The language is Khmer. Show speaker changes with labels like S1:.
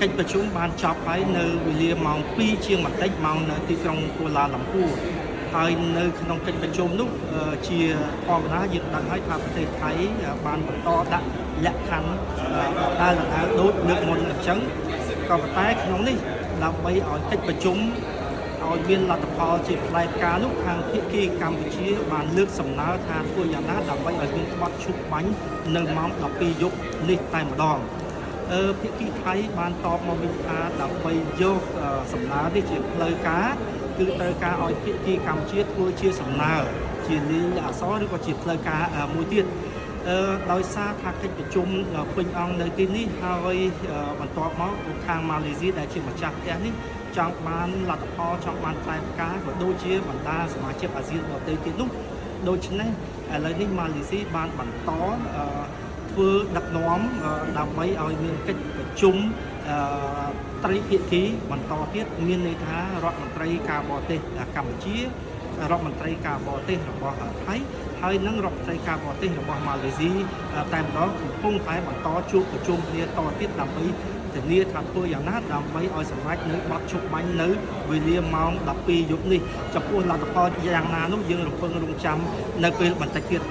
S1: កិច្ចប្រជុំបានចប់ហើយនៅវេលាម៉ោង2ជាងបន្តិចម៉ោងនៅទីក្រុងកូឡាឡាំពូហើយនៅក្នុងកិច្ចប្រជុំនោះជាធម្មតាយើងដឹងហើយថាប្រទេសថៃបានបន្តដាក់លក្ខខណ្ឌដែលដូចលើកមុនអញ្ចឹងក៏ប៉ុន្តែក្នុងនេះដើម្បីឲ្យកិច្ចប្រជុំឲ្យមានលទ្ធផលជាផ្លែផ្កានោះខាងភាគីកម្ពុជាបានលើកសំណើថាធ្វើយ៉ាងណាដើម្បីឲ្យមានបទឈប់បាញ់នៅម៉ោង12យប់នេះតែម្ដងភាគីថៃបានតបមកវិញថាដើម្បីយកសំណើនេះជាផ្លូវការគឺត្រូវការឲ្យភាគីកម្ពុជាធ្វើជាសំណើជាលិខិតអក្សរឬក៏ជាផ្លូវការមួយទៀតដោយសារថាកិច្ចប្រជុំពេញអង្គនៅទីនេះហើយបន្ទាប់មកខាងម៉ាឡេស៊ីដែលជាម្ចាស់ផ្ទះនេះចង់បានលទ្ធផលចង់បានផ្លែផ្កាក៏ដូចជាបណ្ដាសមាជិកអាស៊ានដទៃទៀតនោះដូច្នេះឥឡូវនេះម៉ាឡេស៊ីបានបន្តធ្វើដឹកនាំដើម្បីឲ្យមានកិច្ចប្រជុំត្រីភាគីបន្តទៀតមានន័យថារដ្ឋមន្ត្រីការបរទេសកម្ពុជារដ្ឋមន្ត្រីការបរទេសរបស់ថៃហើយនិងរដ្ឋមន្ត្រីការបរទេសរបស់ម៉ាឡេស៊ីតែម្ដងកំពុងតែបន្តជួបប្រជុំគ្នាតទៀតដើម្បីធានាថាធ្វើយ៉ាងណាដើម្បីឲ្យសម្រេចនៅបទឈប់បាញ់នៅវេលាម៉ោង12យប់នេះចំពោះលទ្ធផលយ៉ាងណានោះយើងរំពឹងរង់ចាំនៅពេលបន្តិចទៀត